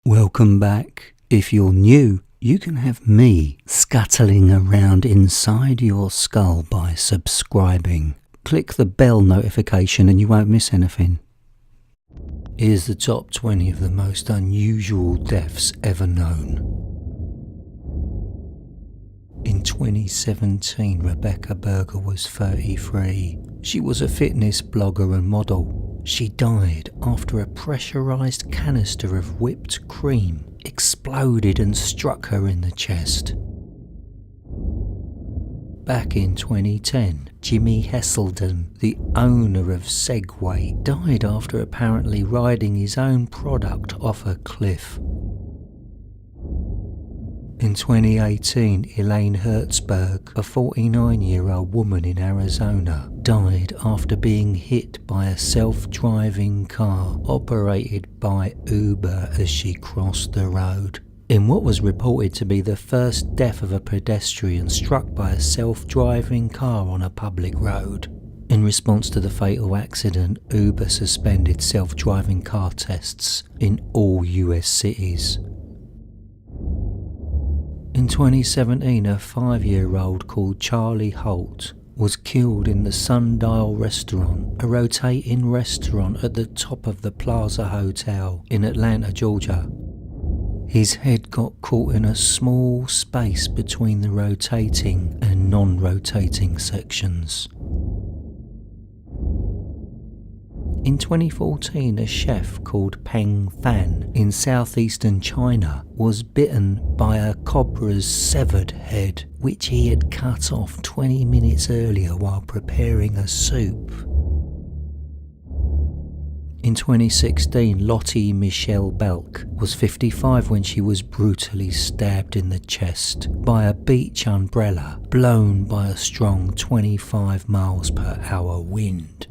Welcome back. If you're new, you can have me scuttling around inside your skull by subscribing. Click the bell notification and you won't miss anything. Here's the top 20 of the most unusual deaths ever known. In 2017, Rebecca Berger was 33. She was a fitness blogger and model. She died after a pressurized canister of whipped cream exploded and struck her in the chest. Back in 2010, Jimmy Hesselden, the owner of Segway, died after apparently riding his own product off a cliff. In 2018, Elaine Hertzberg, a 49-year-old woman in Arizona, died after being hit by a self-driving car operated by Uber as she crossed the road. In what was reported to be the first death of a pedestrian struck by a self-driving car on a public road. In response to the fatal accident, Uber suspended self-driving car tests in all US cities. In 2017, a 5-year-old called Charlie Holt was killed in the Sundial Restaurant, a rotating restaurant at the top of the Plaza Hotel in Atlanta, Georgia. His head got caught in a small space between the rotating and non-rotating sections. In 2014, a chef called Peng Fan in southeastern China was bitten by a cobra's severed head, which he had cut off 20 minutes earlier while preparing a soup. In 2016, Lottie Michelle Belk was 55 when she was brutally stabbed in the chest by a beach umbrella blown by a strong 25 miles per hour wind.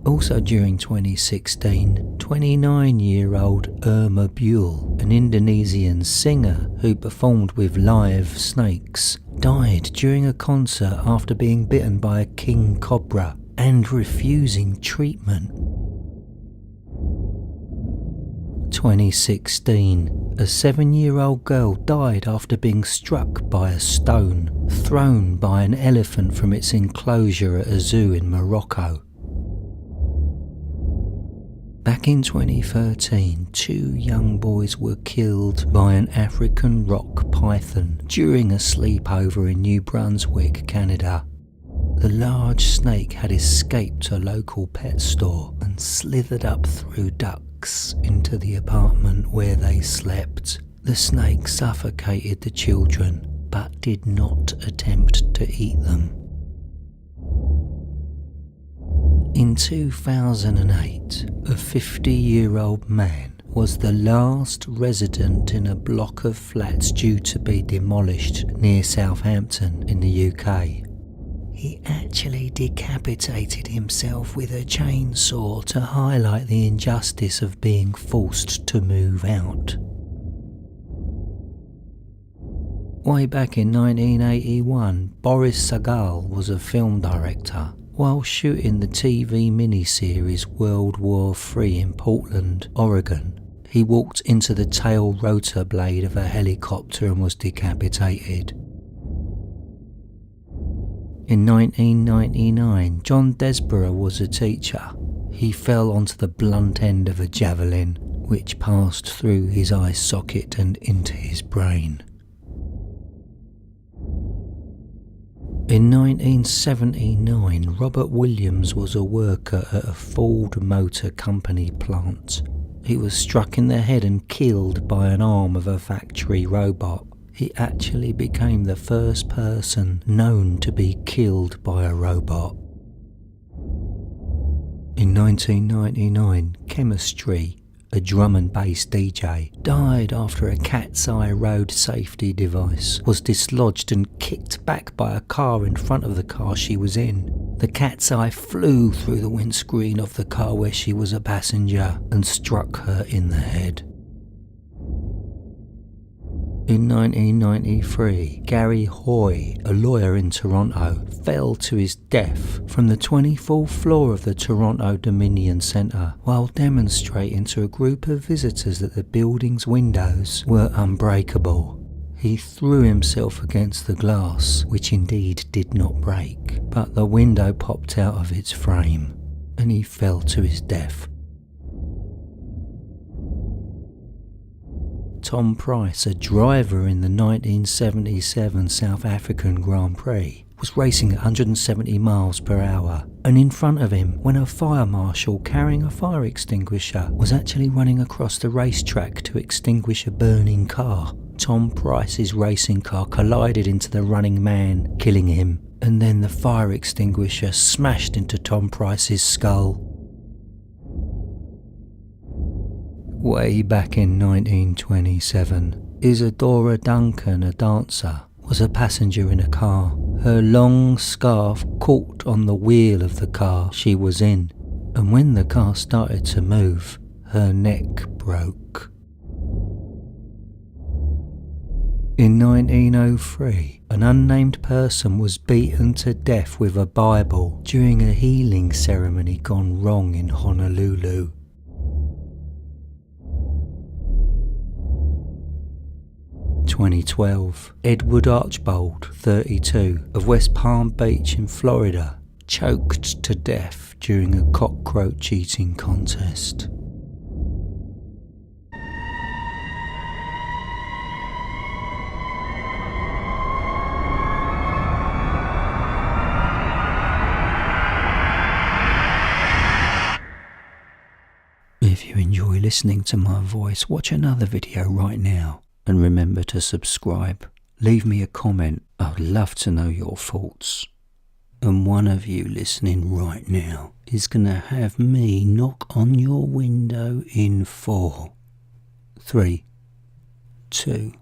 Also during 2016, 29-year-old Irma Buell, an Indonesian singer who performed with live snakes, died during a concert after being bitten by a king cobra and refusing treatment. 2016, a 7-year-old girl died after being struck by a stone thrown by an elephant from its enclosure at a zoo in Morocco. Back in 2013, 2 young boys were killed by an African rock python during a sleepover in New Brunswick, Canada. The large snake had escaped a local pet store and slithered up through ducts into the apartment where they slept. The snake suffocated the children, but did not attempt to eat them. In 2008, a 50-year-old man was the last resident in a block of flats due to be demolished near Southampton in the UK. He actually decapitated himself with a chainsaw to highlight the injustice of being forced to move out. Way back in 1981, Boris Sagal was a film director. While shooting the TV miniseries World War III in Portland, Oregon, he walked into the tail rotor blade of a helicopter and was decapitated. In 1999, John Desborough was a teacher. He fell onto the blunt end of a javelin, which passed through his eye socket and into his brain. In 1979, Robert Williams was a worker at a Ford Motor Company plant. He was struck in the head and killed by an arm of a factory robot. He actually became the first person known to be killed by a robot. In 1999, Chemistry, a drum and bass DJ, died after a cat's eye road safety device was dislodged and kicked back by a car in front of the car she was in. The cat's eye flew through the windscreen of the car where she was a passenger and struck her in the head. In 1993, Gary Hoy, a lawyer in Toronto, fell to his death from the 24th floor of the Toronto Dominion Centre while demonstrating to a group of visitors that the building's windows were unbreakable. He threw himself against the glass, which indeed did not break, but the window popped out of its frame, and he fell to his death. Tom Price, a driver in the 1977 South African Grand Prix, was racing at 170 miles per hour, and in front of him, when a fire marshal carrying a fire extinguisher was actually running across the racetrack to extinguish a burning car, Tom Price's racing car collided into the running man, killing him, and then the fire extinguisher smashed into Tom Price's skull. Way back in 1927, Isadora Duncan, a dancer, was a passenger in a car. Her long scarf caught on the wheel of the car she was in, and when the car started to move, her neck broke. In 1903, an unnamed person was beaten to death with a Bible during a healing ceremony gone wrong in Honolulu. 2012, Edward Archbold, 32, of West Palm Beach in Florida, choked to death during a cockroach eating contest. If you enjoy listening to my voice, watch another video right now. And remember to subscribe. Leave me a comment. I'd love to know your thoughts. And one of you listening right now is going to have me knock on your window in 4, 3, 2,